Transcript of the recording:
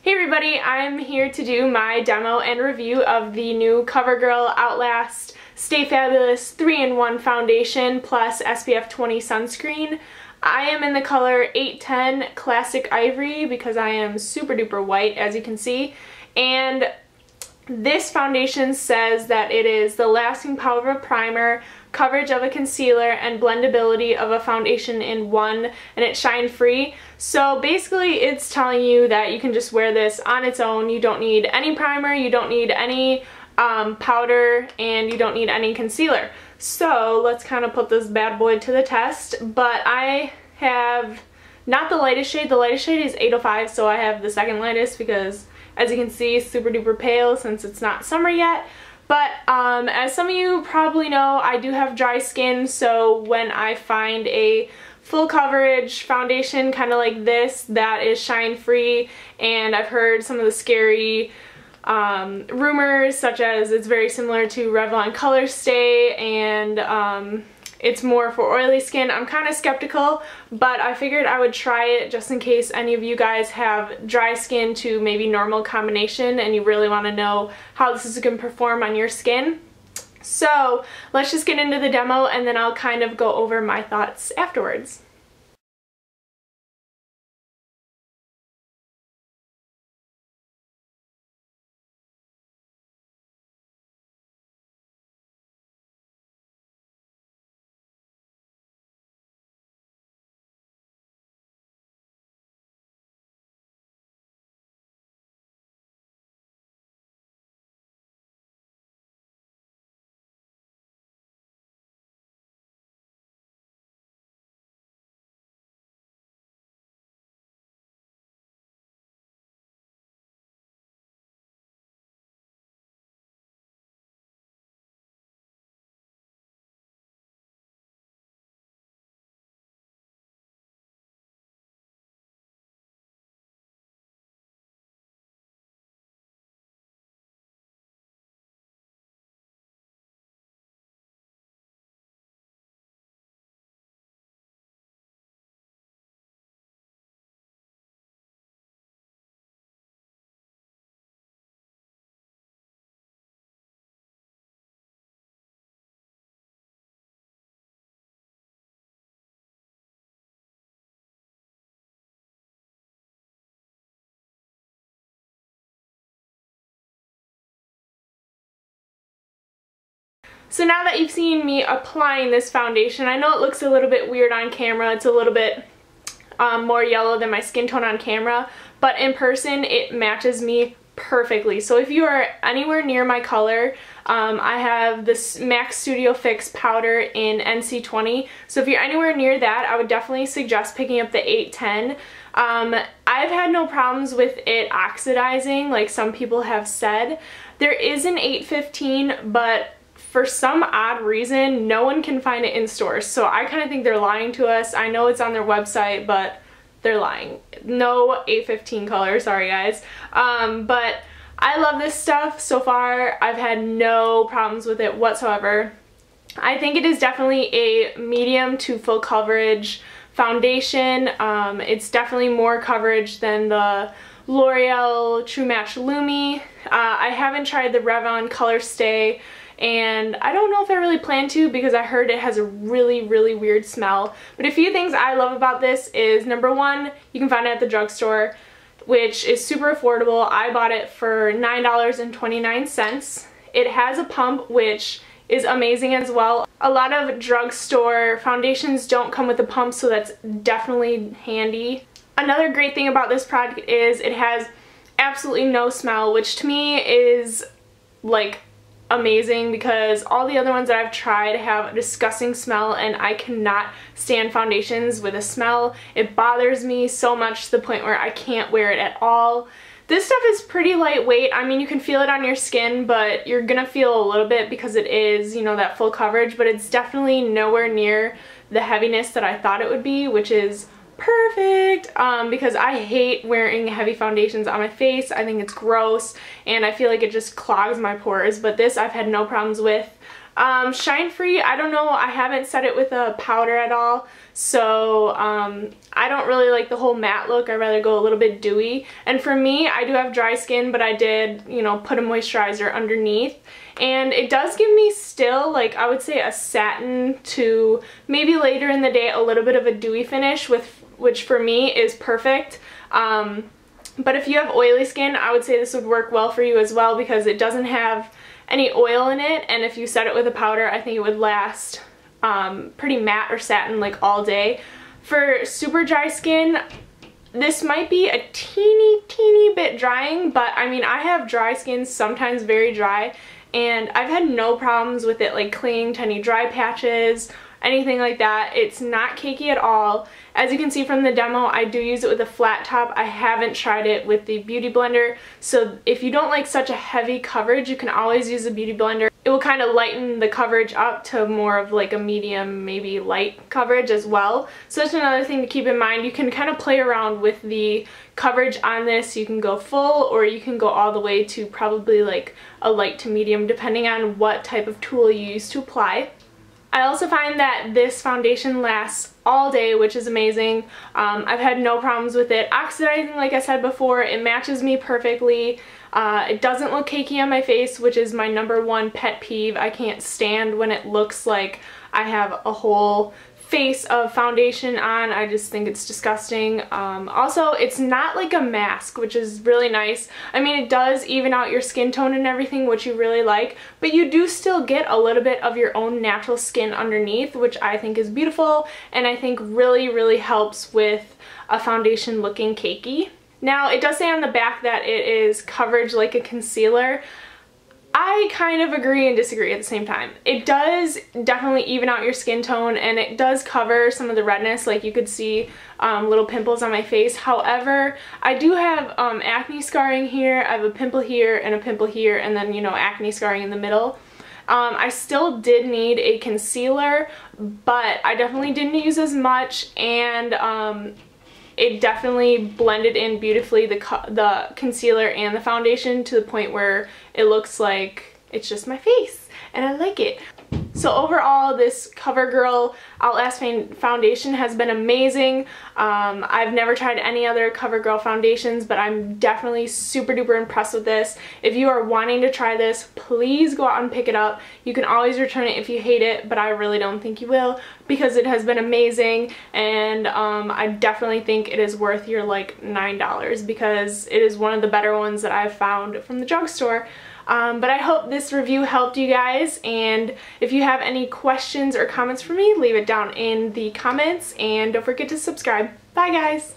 Hey everybody, I'm here to do my demo and review of the new Covergirl Outlast Stay Fabulous 3-in-1 Foundation plus SPF 20 sunscreen. I am in the color 810 Classic Ivory because I am super duper white, as you can see, and this foundation says that it is the lasting power of a primer, coverage of a concealer, and blendability of a foundation in one, and it's shine free. So basically it's telling you that you can just wear this on its own. You don't need any primer, you don't need any powder, and you don't need any concealer. So let's kind of put this bad boy to the test. But I have not the lightest shade. The lightest shade is 805, so I have the second lightest because, as you can see, super duper pale since it's not summer yet. But as some of you probably know, I do have dry skin, so when I find a full coverage foundation kind of like this that is shine free, and I've heard some of the scary rumors, such as it's very similar to Revlon Color Stay and it's more for oily skin, I'm kind of skeptical, but I figured I would try it just in case any of you guys have dry skin to maybe normal combination and you really want to know how this is going to perform on your skin. So let's just get into the demo and then I'll kind of go over my thoughts afterwards. So now that you've seen me applying this foundation, I know it looks a little bit weird on camera. It's a little bit more yellow than my skin tone on camera, but in person it matches me perfectly. So if you are anywhere near my color, I have this MAC Studio Fix powder in NC20. So if you're anywhere near that, I would definitely suggest picking up the 810. I've had no problems with it oxidizing like some people have said. There is an 815, but for some odd reason, no one can find it in stores, so I kind of think they're lying to us. I know it's on their website, but they're lying. No 815 color, sorry guys. But I love this stuff so far. I've had no problems with it whatsoever. I think it is definitely a medium to full coverage foundation. It's definitely more coverage than the L'Oreal True Match Lumi. I haven't tried the Revlon Color Stay, and I don't know if I really plan to because I heard it has a really weird smell. But a few things I love about this is, number one, you can find it at the drugstore, which is super affordable. I bought it for $9.29. It has a pump, which is amazing as well. A lot of drugstore foundations don't come with a pump, so that's definitely handy. Another great thing about this product is it has absolutely no smell, which to me is like amazing because all the other ones that I've tried have a disgusting smell, and I cannot stand foundations with a smell. It bothers me so much to the point where I can't wear it at all. This stuff is pretty lightweight. I mean, you can feel it on your skin, but you're gonna feel a little bit because it is, you know, that full coverage, but it's definitely nowhere near the heaviness that I thought it would be, which is perfect because I hate wearing heavy foundations on my face. I think it's gross and I feel like it just clogs my pores, but this I've had no problems with. Shine free, I don't know, I haven't set it with a powder at all, so I don't really like the whole matte look. I'd rather go a little bit dewy. And for me, I do have dry skin, but I did, you know, put a moisturizer underneath. And it does give me still, like, I would say a satin to maybe later in the day a little bit of a dewy finish, which for me is perfect. But if you have oily skin, I would say this would work well for you as well, because it doesn't have any oil in it, and if you set it with a powder, I think it would last pretty matte or satin like all day. For super dry skin, this might be a teeny bit drying, but I mean, I have dry skin, sometimes very dry, and I've had no problems with it like clinging to any dry patches, anything like that. It's not cakey at all. As you can see from the demo, I do use it with a flat top. I haven't tried it with the Beauty Blender, so if you don't like such a heavy coverage, you can always use the Beauty Blender. It will kind of lighten the coverage up to more of like a medium, maybe light coverage as well. So that's another thing to keep in mind. You can kind of play around with the coverage on this. You can go full, or you can go all the way to probably like a light to medium, depending on what type of tool you use to apply. I also find that this foundation lasts all day, which is amazing. I've had no problems with it oxidizing, like I said before. It matches me perfectly. It doesn't look cakey on my face, which is my #1 pet peeve. I can't stand when it looks like I have a whole face of foundation on. I just think it's disgusting. Also, it's not like a mask, which is really nice. I mean, it does even out your skin tone and everything, which you really like, but you do still get a little bit of your own natural skin underneath, which I think is beautiful, and I think really helps with a foundation looking cakey. Now, it does say on the back that it is coverage like a concealer. I kind of agree and disagree at the same time. It does definitely even out your skin tone, and it does cover some of the redness, like you could see little pimples on my face. However, I do have acne scarring here, I have a pimple here, and then, you know, acne scarring in the middle. I still did need a concealer, but I definitely didn't use as much, and it definitely blended in beautifully, the concealer and the foundation, to the point where it looks like it's just my face, and I like it. So overall, this CoverGirl Outlast foundation has been amazing. I've never tried any other CoverGirl foundations, but I'm definitely super duper impressed with this. If you are wanting to try this, please go out and pick it up. You can always return it if you hate it, but I really don't think you will, because it has been amazing, and I definitely think it is worth your like $9, because it is one of the better ones that I've found from the drugstore. But I hope this review helped you guys, and if you have any questions or comments for me, leave it down in the comments, and don't forget to subscribe. Bye guys!